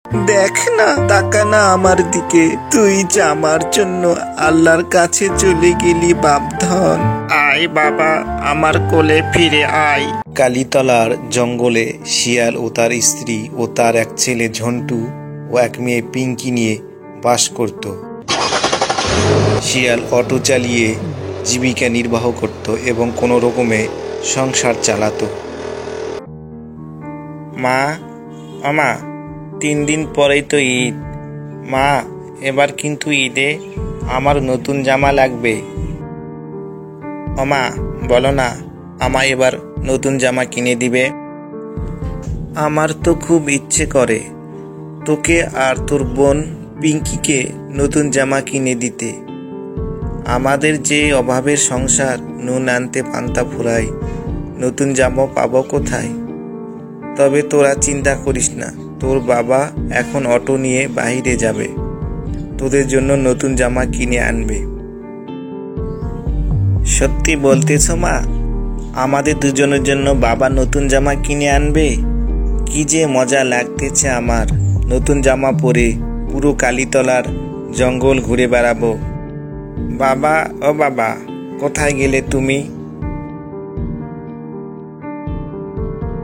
দেখ না, তাকা না আমার দিকে। তুই জামার জন্য আল্লাহর কাছে চলে গেলি বাপধন। আয় বাবা, আমার কোলে ফিরে আয়। কালীতলার জঙ্গলে শিয়াল ও তার স্ত্রী ও তার এক ছেলে ঝন্টু ও এক মেয়ে পিঙ্কি নিয়ে বাস করত। শিয়াল অটো চালিয়ে জীবিকা নির্বাহ করত এবং কোনো রকমে সংসার চালাতো। মা, আমা, 3 দিন পরেই তো ঈদ। মা, এবার কিন্তু ঈদে আমার নতুন জামা লাগবে। আমা, বলো না, আমায় এবার নতুন জামা কিনে দিবে। আমার তো খুব ইচ্ছে করে তোকে আর তোর বোন পিঙ্কিকে নতুন জামা কিনে দিতে। আমাদের যে অভাবের সংসার, নুন আনতে পান্তা ফুরাই, নতুন জামা পাবো কোথায়? তবে তোরা চিন্তা করিস না, তোর বাবা এখন অটো নিয়ে বাইরে যাবে, তোদের জন্য নতুন জামা কিনে আনবে। সত্যি বলতেছ মা? আমাদের দুজনের জন্য বাবা নতুন জামা কিনে আনবে? কি যে মজা লাগতেছে আমার। নতুন জামা পরে পুরো কালীতলার জঙ্গল ঘুরে বেড়াবো। বাবা, ও বাবা, কোথায় গেলে তুমি?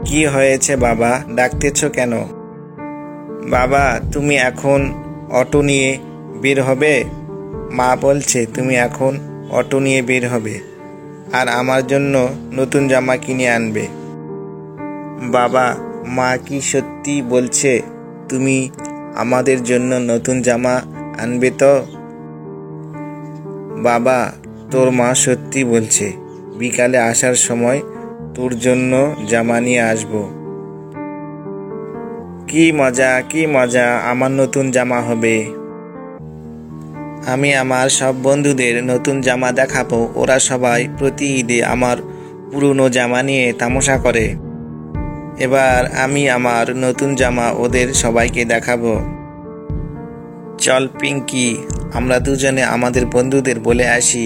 কি হয়েছে বাবা, ডাকতেছ কেন? বাবা, তুমি এখন অটো নিয়ে বের হবে? মা বলছে তুমি এখন অটো নিয়ে বের হবে আর আমার জন্য নতুন জামা কিনে আনবে। বাবা, মা কি সত্যি বলছে তুমি আমাদের জন্য নতুন জামা আনবে তো? বাবা, তোর মা সত্যি বলছে, বিকালে আসার সময় তোর জন্য জামা নিয়ে আসবো। কি মজা, কি মজা, আমার নতুন জামা হবে। আমি আমার সব বন্ধুদের নতুন জামা দেখাবো। ওরা সবাই প্রতি ঈদে আমার পুরনো জামা নিয়ে তামাশা করে। এবার আমি আমার নতুন জামা ওদের সবাইকে দেখাবো। চল পিঙ্কি, আমরা দুজনে আমাদের বন্ধুদের বলে আসি।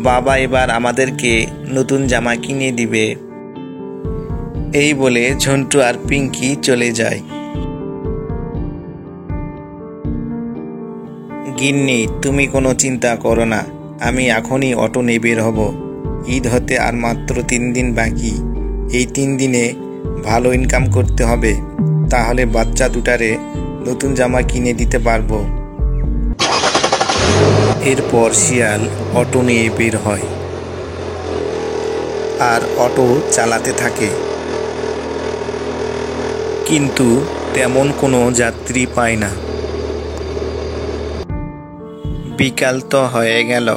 বাবা এবার আমাদেরকে নতুন জামা কিনে দিবে। এই বলে ঝন্টু আর পিঙ্কি চলে যায়। গিন্নি, তুমি কোনো চিন্তা করো না, আমি এখনই অটো নিয়ে বের হব। ঈদ হতে আর মাত্র 3 দিন বাকি। এই 3 দিনে ভালো ইনকাম করতে হবে, তাহলে বাচ্চা দুটারে নতুন জামা কিনে দিতে পারবো। এরপর শিয়াল অটো নিয়ে বের হয় আর অটো চালাতে থাকে, কিন্তু তেমন কোনো যাত্রী পায় না। বিকাল তো হয়ে গেল,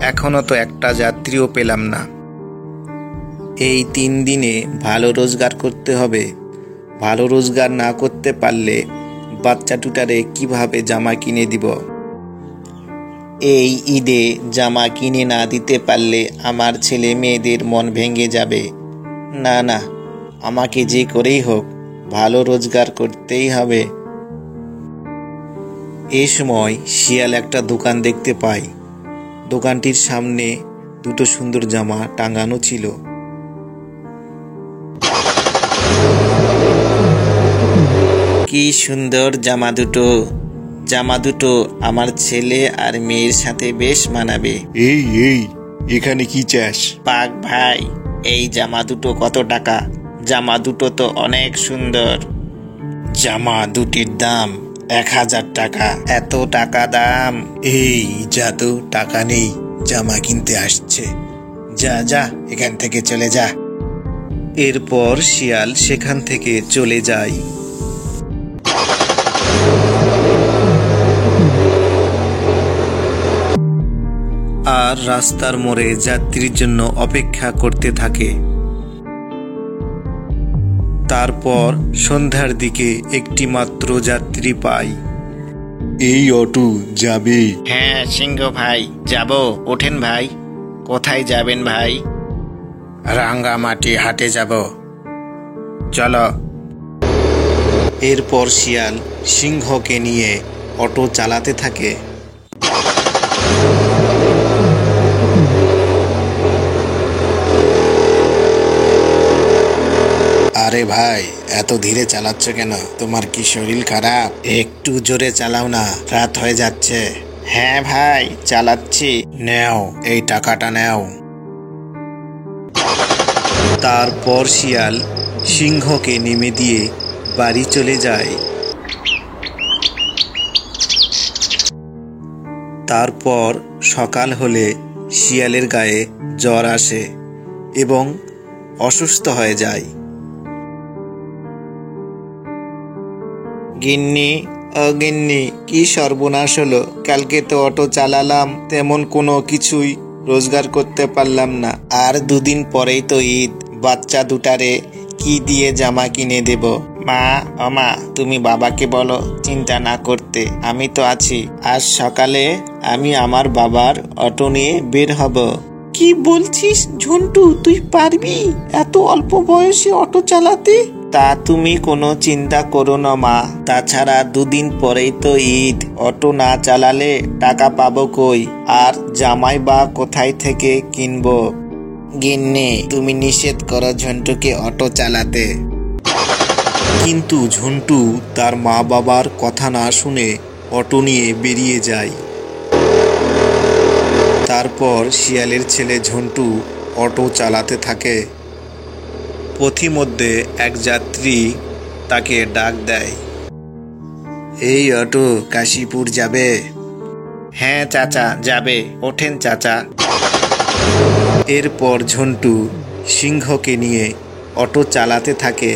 এখনো তো একটা যাত্রীও পেলাম না। এই 3 দিনে ভালো রোজগার করতে হবে। ভালো রোজগার না করতে পারলে বাচ্চা দুটারে কিভাবে জামা কিনে দিব? এই ঈদে জামা কিনে না দিতে পারলে আমার ছেলে মেয়েদের মন ভেঙে যাবে। না না, আমাকে যে করেই হোক ভালো রোজগার করতেই হবে। এই সময় শিয়াল একটা দোকান দেখতে পায়। দোকানটির সামনে 2টো সুন্দর জামা টাঙানো ছিল। কি সুন্দর জামা দুটো! জামা দুটো আমার ছেলে আর মেয়ের সাথে বেশ মানাবে। এই এখানে কি চাস? পাক ভাই, এই জামা দুটো কত টাকা? জামা দুটো তো অনেক সুন্দর। জামা দুটির দাম 1000 টাকা। এত টাকা দাম? এই জাদু, টাকা নেই, জামা কিনতে আসছে। যা যা, এখান থেকে চলে যা। এরপর শিয়াল সেখান থেকে চলে যায়। আর রাস্তার মোড়ে যাত্রীর জন্য অপেক্ষা করতে থাকে। তারপর সন্ধ্যার দিকে একটি মাত্র যাত্রী পাই। এই অটো যাবে? হ্যাঁ সিংহ ভাই, যাব। ওঠেন ভাই। কোথায় যাবেন ভাই? রাঙ্গামাটি হাটে যাব। চলো। এরপর শিয়াল সিংহকে নিয়ে অটো চালাতে থাকে। আর আরে ভাই, এত ধীরে চালাচ্ছ কেন? তোমার কি শরীর খারাপ? একটু জোরে চালাও না, রাত হয়ে যাচ্ছে। হ্যাঁ ভাই, চালাচ্ছি। নেও, এই টাকাটা নেও। তারপর শিয়াল সিংহকে নেমে দিয়ে বাড়ি চলে যায়। তারপর সকাল হলে শিয়ালের গায়ে জ্বর আসে এবং অসুস্থ হয়ে যায়। গিন্নি, ও গিন্নি, কি সর্বনাশ হলো! কালকে তো অটো চালালাম, তেমন কোনো কিছুই রোজগার করতে পারলাম না। আর দুদিন পরেই তো ঈদ, বাচ্চা দুটারে কি দিয়ে জামা কিনে দেব? মা, ও মা, তুমি বাবাকে বলো চিন্তা না করতে, আমি তো আছি। আজ সকালে আমি আমার বাবার অটো নিয়ে বের হব। কি বলছিস ঝন্টু, তুই পারবি এত অল্প বয়সে অটো চালাতে? তা তুমি কোনো চিন্তা করো না মা, তাছাড়া দুদিন পরেই তো ঈদ, অটো না চালালে টাকা পাবো কই, আর জামাই বা কোথায় থেকে কিনবো? গিন্নি, তুমি নিষেধ করো ঝন্টুকে অটো চালাতে। কিন্তু ঝন্টু তার মা বাবার কথা না শুনে অটো নিয়ে বেরিয়ে যায়। তারপর শিয়ালের ছেলে ঝন্টু অটো চালাতে থাকে। পথিমধ্যে এক যাত্রী তাকে ডাক দেয়, এই অটো কাশীপুর যাবে? হ্যাঁ চাচা, যাবে, ওঠেন চাচা। এরপর ঝন্টু সিংহকে নিয়ে অটো চালাতে থাকে।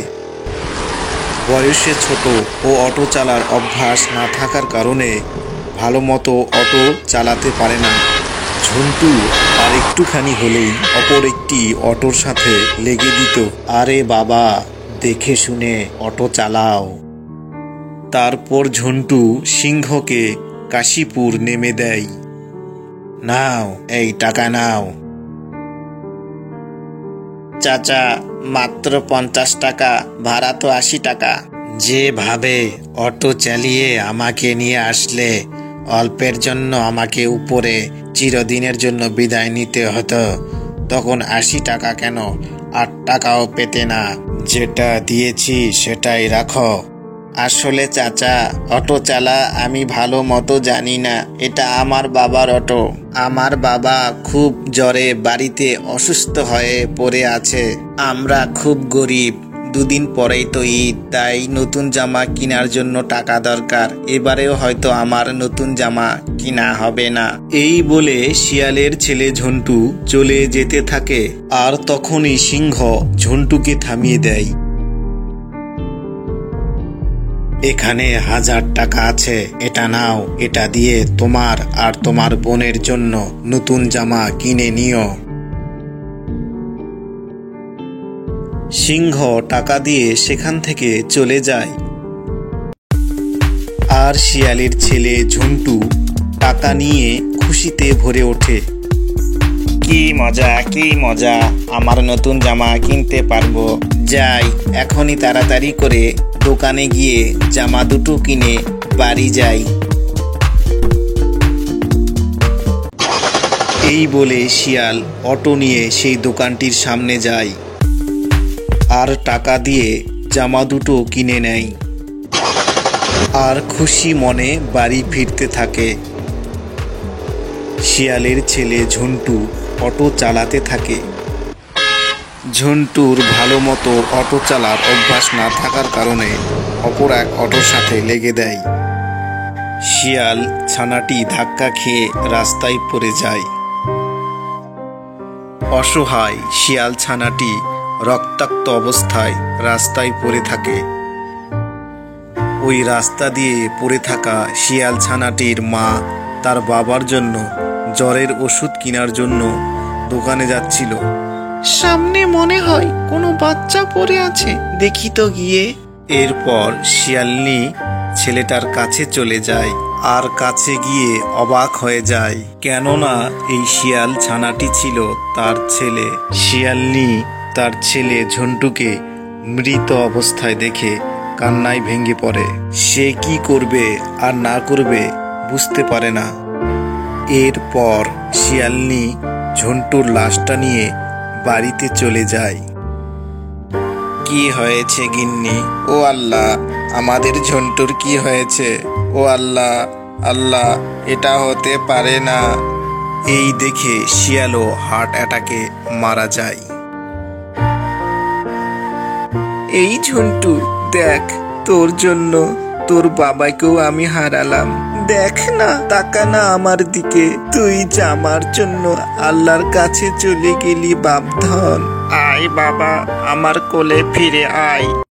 বয়সে ছোট ও অটো চালার অভ্যাস না থাকার কারণে ভালো মতো অটো চালাতে পারে না। ঝন্টু আর একটুখানি হলেই অপর একটি অটোর সাথে লেগে দিত। আরে বাবা, দেখে শুনে অটো চালাও। তারপর ঝন্টু সিংহকে কাশীপুর নেমে দেয়। নাও, এই টাকা নাও। চাচা, মাত্র 50 টাকা, ভাড়া তো 80 টাকা। যেভাবে অটো চালিয়ে আমাকে নিয়ে আসলে, অল্পের জন্য আমাকে উপরে চিরদিনের জন্য বিদায় নিতে হতো, তখন 80 টাকা কেন, 8 টাকাও পেতে না। যেটা দিয়েছি সেটাই রাখো। আসলে চাচা, অটো চালা আমি ভালো মতো জানি না, এটা আমার বাবার অটো। আমার বাবা খুব জ্বরে বাড়িতে অসুস্থ হয়ে পড়ে আছে। আমরা খুব গরিব, দুদিন পরেই তো ঈদ, তাই নতুন জামা কেনার জন্য টাকা দরকার। এবারেও হয়তো আমার নতুন জামা কিনা হবে না। এই বলে শিয়ালের ছেলে ঝন্টু চলে যেতে থাকে। আর তখনই সিংহ ঝন্টুকে থামিয়ে দেয়। এখানে 1000 টাকা আছে, এটা নাও, এটা দিয়ে তোমার আর তোমার বোনের জন্য নতুন জামা কিনে নিও। সিংহ টাকা দিয়ে সেখান থেকে চলে যায়। আর শিয়ালের ছেলে ঝন্টু টাকা নিয়ে খুশিতে ভরে ওঠে। কি মজা, কি মজা, আমার নতুন জামা কিনতে পারবো। যাই, এখনই তাড়াতাড়ি করে দোকানে গিয়ে জামা দুটো কিনে বাড়ি যাই। এই বলে শিয়াল অটো নিয়ে সেই দোকানটির সামনে যায় আর টাকা দিয়ে জামা দুটো কিনে নেয় আর খুশি মনে বাড়ি ফিরতে থাকে। শিয়ালের ছেলে ঝন্টু অটো চালাতে থাকে। ঝন্টুর ভালো মতো অটো চালার অভ্যাস না থাকার কারণে অপর এক অটোর সাথে লেগে দেয়। শিয়াল ছানাটি ধাক্কা খেয়ে রাস্তায় পড়ে যায়। অসহায় শিয়াল ছানাটি রক্তাক্ত অবস্থায় রাস্তায় পড়ে থাকে। ওই রাস্তা দিয়ে পড়ে থাকা শিয়াল ছানাটির মা তার বাবার জন্য জ্বরের ওষুধ কেনার জন্য দোকানে যাচ্ছিল। সামনে মনে হয় কোনো বাচ্চা পড়ে আছে, দেখি তো গিয়ে। এরপর শিয়ালনি ছেলেটার কাছে চলে যায় আর কাছে গিয়ে অবাক হয়ে যায়, কেননা এই শিয়াল ছানাটি ছিল তার ছেলে। শিয়ালনি তার ছেলে ঝন্টুকে মৃত অবস্থায় দেখে কান্নায় ভেঙে পড়ে। সে কি করবে আর না করবে বুঝতে পারে না। এরপর শিয়ালনি ঝন্টুর লাশটা নিয়ে বাড়িতে চলে যায়। কি হয়েছে গিন্নি? ও আল্লাহ, আমাদের ঝন্টুর কি হয়েছে? ও আল্লাহ, আল্লাহ, এটা হতে পারে না। এই দেখে শিয়ালও হার্ট অ্যাটাকে মারা যায়। এই ঝন্টু, দেখ, তোর জন্য তোর বাবাকেও আমি হারালাম। দেখ না, তাকা না আমার দিকে। তুই জামার জন্য আল্লাহর কাছে চলে গেলি বাপধন। আয় বাবা, আমার কোলে ফিরে আয়।